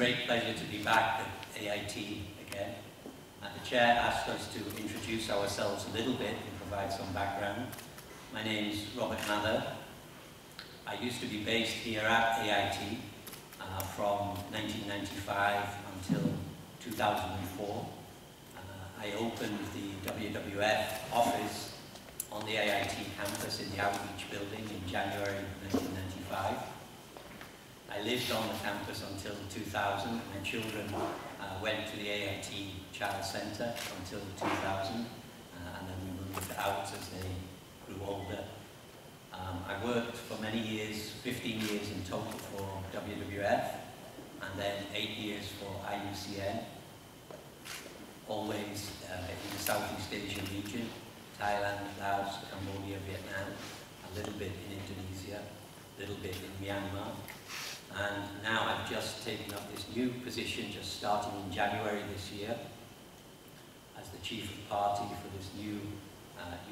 great pleasure to be back at AIT again. The Chair asked us to introduce ourselves a little bit and provide some background. My name is Robert Mather. I used to be based here at AIT from 1995 until 2004. I opened the WWF office on the AIT campus in the Outreach building in January 1995. I lived on the campus until 2000. My children went to the AIT Child Centre until 2000, and then we moved out as they grew older. I worked for many years, 15 years in total for WWF, and then 8 years for IUCN, always in the Southeast Asian region, Thailand, Laos, Cambodia, Vietnam, a little bit in Indonesia, a little bit in Myanmar. And now I've just taken up this new position, just starting in January this year, as the Chief of Party for this new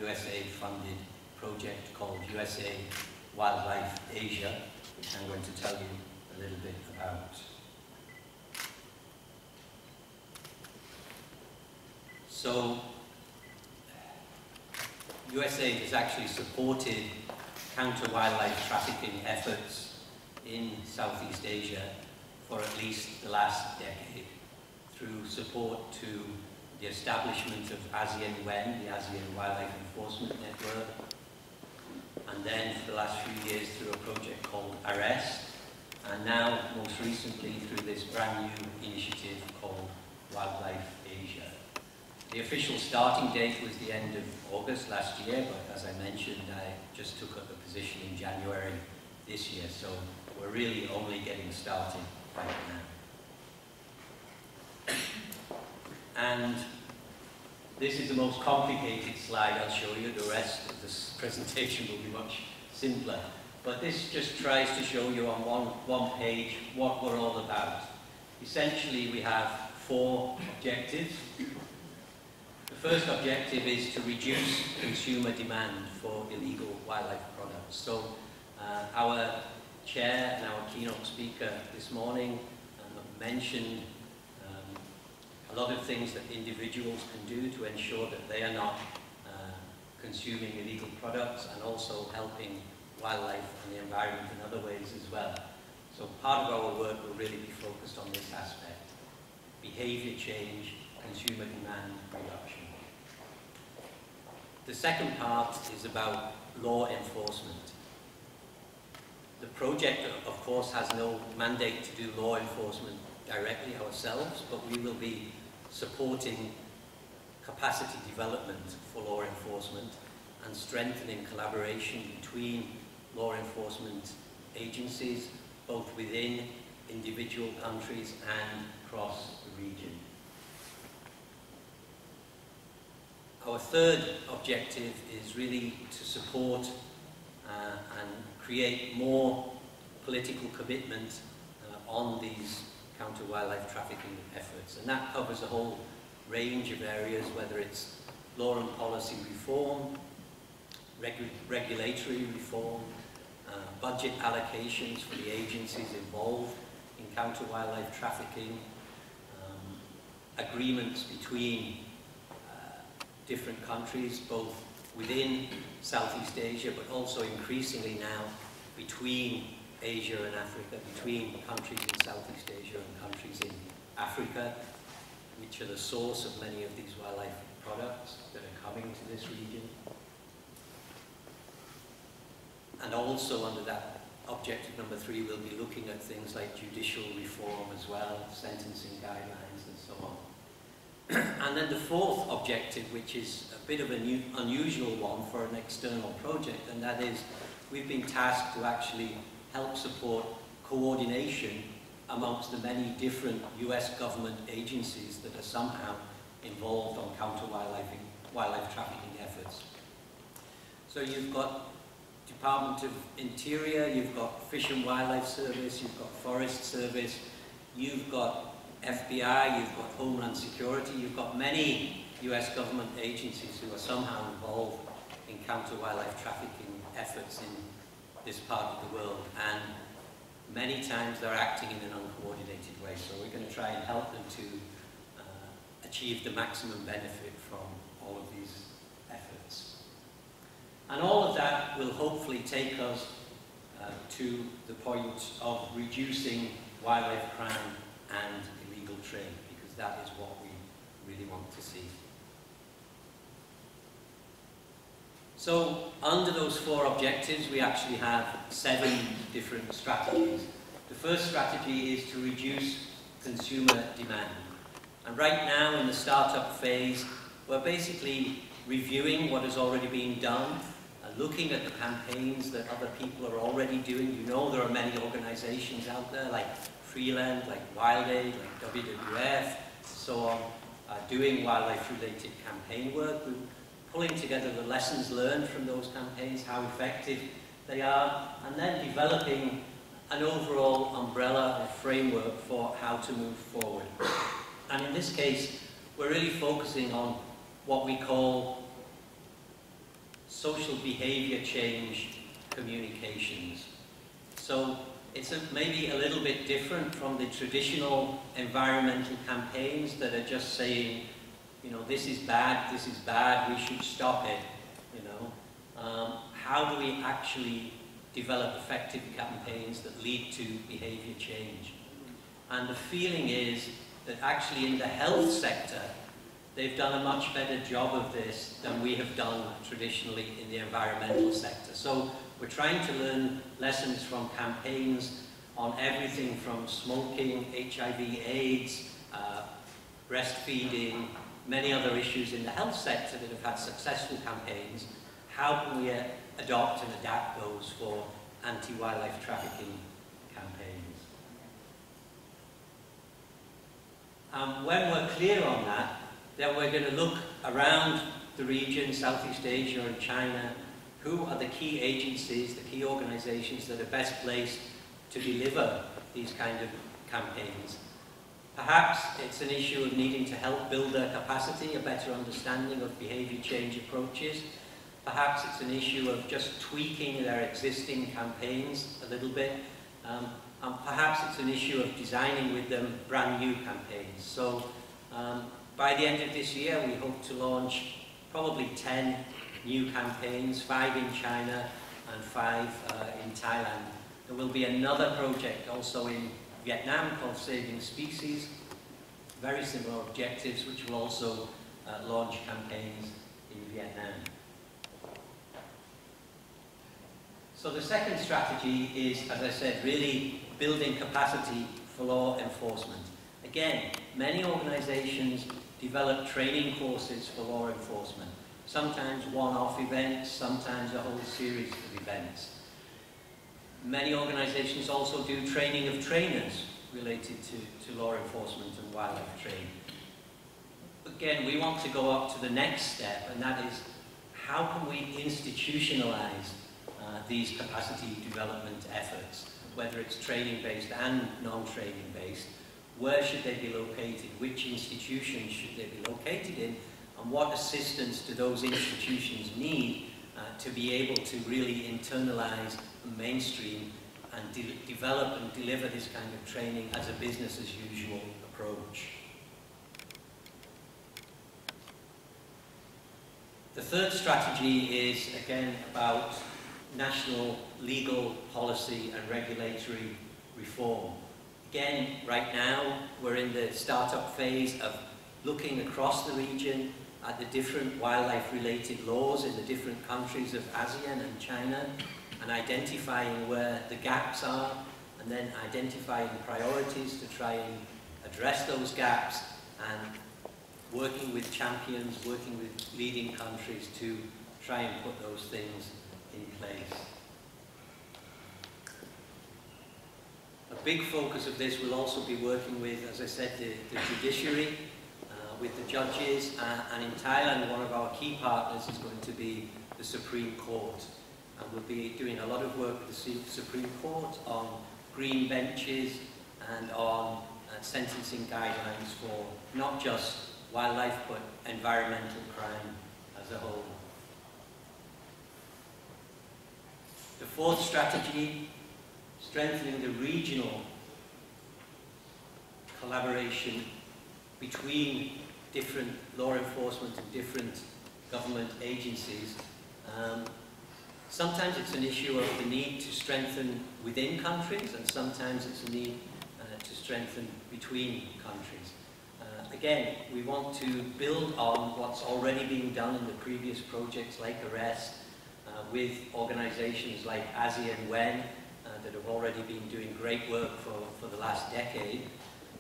USAID-funded project called USAID Wildlife Asia, which I'm going to tell you a little bit about. So, USAID has actually supported counter-wildlife trafficking efforts in Southeast Asia for at least the last decade, through support to the establishment of ASEAN-WEN, the ASEAN Wildlife Enforcement Network, and then for the last few years through a project called ARREST, and now most recently through this brand new initiative called Wildlife Asia. The official starting date was the end of August last year, but as I mentioned, I just took up a position in January this year, so we're really only getting started right now. And this is the most complicated slide I'll show you. The rest of this presentation will be much simpler. But this just tries to show you on one page what we're all about. Essentially, we have 4 objectives. The first objective is to reduce consumer demand for illegal wildlife products. So our Chair and our keynote speaker this morning mentioned a lot of things that individuals can do to ensure that they are not consuming illegal products, and also helping wildlife and the environment in other ways as well. So part of our work will really be focused on this aspect: behavior change, consumer demand reduction. The second part is about law enforcement. The project, of course, has no mandate to do law enforcement directly ourselves, but we will be supporting capacity development for law enforcement and strengthening collaboration between law enforcement agencies, both within individual countries and across the region. Our third objective is really to support and create more political commitment on these counter-wildlife trafficking efforts. And that covers a whole range of areas, whether it's law and policy reform, regulatory reform, budget allocations for the agencies involved in counter-wildlife trafficking, agreements between different countries, both within Southeast Asia, but also increasingly now between Asia and Africa, between countries in Southeast Asia and countries in Africa, which are the source of many of these wildlife products that are coming to this region. And also under that objective number 3, we'll be looking at things like judicial reform as well, sentencing guidelines and so on. And then the fourth objective, which is a bit of an unusual one for an external project, and that is we've been tasked to actually help support coordination amongst the many different US government agencies that are somehow involved on counter-wildlife trafficking efforts. So you've got Department of Interior, you've got Fish and Wildlife Service, you've got Forest Service, you've got FBI, you've got Homeland Security, you've got many US government agencies who are somehow involved in counter-wildlife trafficking efforts in this part of the world. And many times they're acting in an uncoordinated way. So we're going to try and help them to achieve the maximum benefit from all of these efforts. And all of that will hopefully take us to the point of reducing wildlife crime and illegal trade, because that is what we really want to see. So under those 4 objectives, we actually have 7 different strategies. The first strategy is to reduce consumer demand. And right now in the startup phase, we're basically reviewing what has already been done, looking at the campaigns that other people are already doing. You know, there are many organizations out there like Freeland, like WildAid, like WWF, so on, doing wildlife-related campaign work. We're pulling together the lessons learned from those campaigns, how effective they are, and then developing an overall umbrella or framework for how to move forward. And in this case, we're really focusing on what we call social behavior change communications. So it's maybe a little bit different from the traditional environmental campaigns that are just saying, you know, this is bad, we should stop it, you know. How do we actually develop effective campaigns that lead to behavior change? And the feeling is that actually in the health sector, they've done a much better job of this than we have done traditionally in the environmental sector. So we're trying to learn lessons from campaigns on everything from smoking, HIV/AIDS, breastfeeding, many other issues in the health sector that have had successful campaigns. How can we adopt and adapt those for anti-wildlife trafficking campaigns? When we're clear on that, then we're going to look around the region, Southeast Asia and China. Who are the key agencies, the key organizations that are best placed to deliver these kind of campaigns? Perhaps it's an issue of needing to help build their capacity, a better understanding of behavior change approaches. Perhaps it's an issue of just tweaking their existing campaigns a little bit. And perhaps it's an issue of designing with them brand new campaigns. So by the end of this year, we hope to launch probably 10 new campaigns, 5 in China and 5 in Thailand. There will be another project also in Vietnam called Saving Species, very similar objectives, which will also launch campaigns in Vietnam. So the second strategy is, as I said, really building capacity for law enforcement. Again, many organizations develop training courses for law enforcement, sometimes one-off events, sometimes a whole series of events. Many organizations also do training of trainers related to law enforcement and wildlife trade. Again, we want to go up to the next step, and that is, how can we institutionalize these capacity development efforts, whether it's training-based and non-training-based? Where should they be located? Which institutions should they be located in? And what assistance do those institutions need to be able to really internalize and mainstream and develop and deliver this kind of training as a business-as-usual approach? The third strategy is, again, about national legal policy and regulatory reform. Again, right now, we're in the startup phase of looking across the region at the different wildlife-related laws in the different countries of ASEAN and China, and identifying where the gaps are, and then identifying priorities to try and address those gaps, and working with champions, working with leading countries to try and put those things in place. A big focus of this will also be working with, as I said, the judiciary, with the judges, and in Thailand, one of our key partners is going to be the Supreme Court. And we'll be doing a lot of work with the Supreme Court on green benches and on sentencing guidelines for not just wildlife, but environmental crime as a whole. The fourth strategy, strengthening the regional collaboration between different law enforcement and different government agencies. Sometimes it's an issue of the need to strengthen within countries, and sometimes it's a need to strengthen between countries. Again, we want to build on what's already being done in the previous projects like ARREST, with organizations like ASEAN WEN that have already been doing great work for the last decade,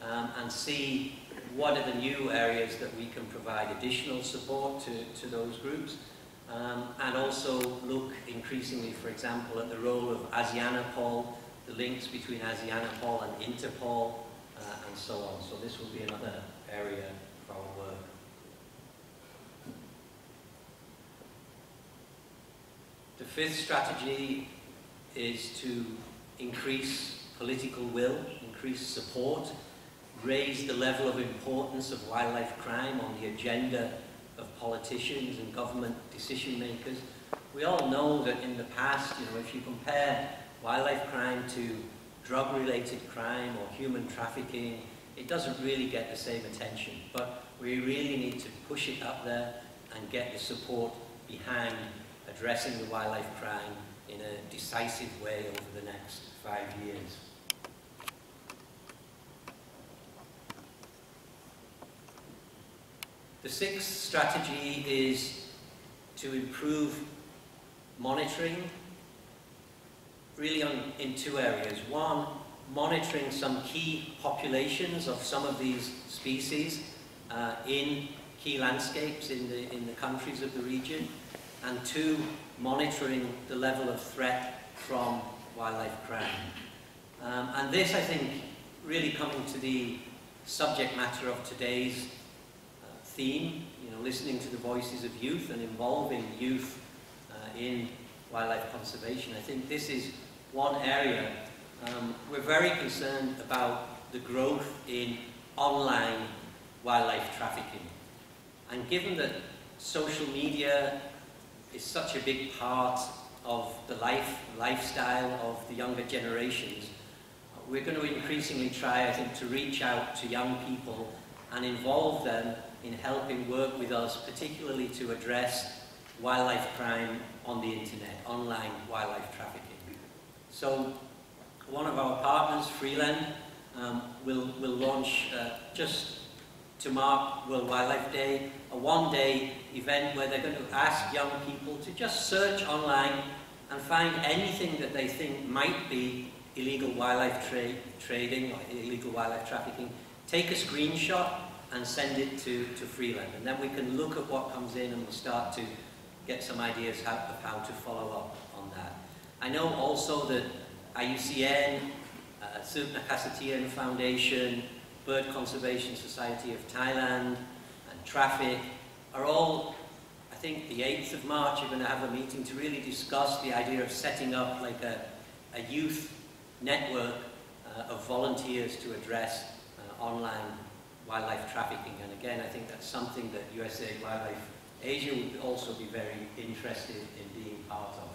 and see what are the new areas that we can provide additional support to those groups, and also look increasingly, for example, at the role of ASEANAPOL, the links between ASEANAPOL and Interpol, and so on. So this will be another area for our work. The fifth strategy is to increase political will, increase support, raise the level of importance of wildlife crime on the agenda of politicians and government decision makers. We all know that in the past, if you compare wildlife crime to drug-related crime or human trafficking, it doesn't really get the same attention. But we really need to push it up there and get the support behind addressing the wildlife crime in a decisive way over the next 5 years. The sixth strategy is to improve monitoring, really in two areas. One, monitoring some key populations of some of these species in key landscapes in the countries of the region. And two, monitoring the level of threat from wildlife crime. And this, I think, really coming to the subject matter of today's theme, listening to the voices of youth and involving youth in wildlife conservation. I think this is one area we're very concerned about the growth in online wildlife trafficking. And given that social media is such a big part of the lifestyle of the younger generations, we're going to increasingly try, I think, to reach out to young people and involve them in helping work with us, particularly to address wildlife crime on the internet, online wildlife trafficking. So one of our partners, Freeland, will launch just to mark World Wildlife Day, a one-day event where they're going to ask young people to just search online and find anything that they think might be illegal wildlife trading or illegal wildlife trafficking, take a screenshot and send it to Freeland. And then we can look at what comes in and we'll start to get some ideas of how to follow up on that. I know also that IUCN, Supna Kasatian Foundation, Bird Conservation Society of Thailand, and Traffic are all, I think the 8th of March, you're going to have a meeting to really discuss the idea of setting up like a youth network of volunteers to address online wildlife trafficking. And again, I think that's something that USAID Wildlife Asia would also be very interested in being part of.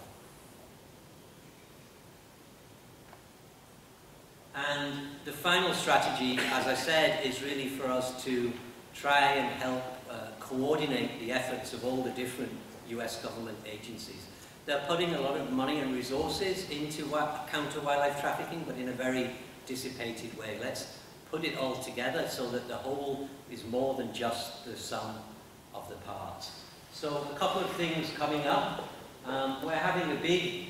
And the final strategy, as I said, is really for us to try and help coordinate the efforts of all the different US government agencies. They're putting a lot of money and resources into counter wildlife trafficking, but in a very dissipated way. Let's put it all together so that the whole is more than just the sum of the parts. So a couple of things coming up. We're having a big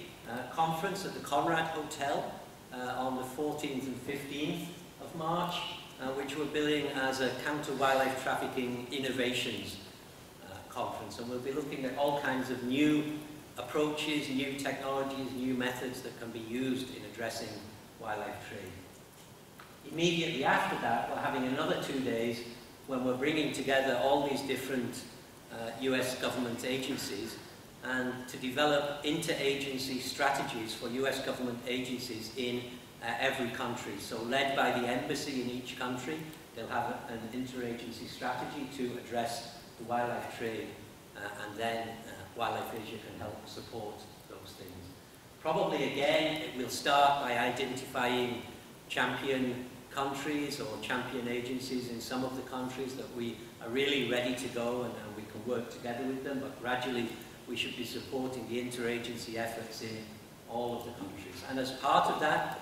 conference at the Conrad Hotel on the 14th and 15th of March, which we're billing as a Counter Wildlife Trafficking Innovations conference. And we'll be looking at all kinds of new approaches, new technologies, new methods that can be used in addressing wildlife trade. Immediately after that, we're having another 2 days when we're bringing together all these different US government agencies and to develop interagency strategies for US government agencies in every country. So led by the embassy in each country, they'll have an interagency strategy to address the wildlife trade, and then Wildlife Asia can help support those things. Probably again, it will start by identifying champion countries or champion agencies in some of the countries that we are really ready to go and we can work together with them, but gradually we should be supporting the interagency efforts in all of the countries. And as part of that,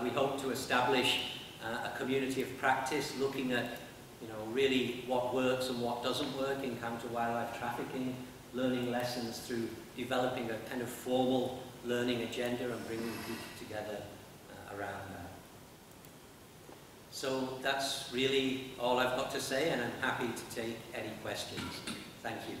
we hope to establish a community of practice looking at really what works and what doesn't work in counter-wildlife trafficking, learning lessons through developing a kind of formal learning agenda and bringing people together around that. So that's really all I've got to say, and I'm happy to take any questions. Thank you.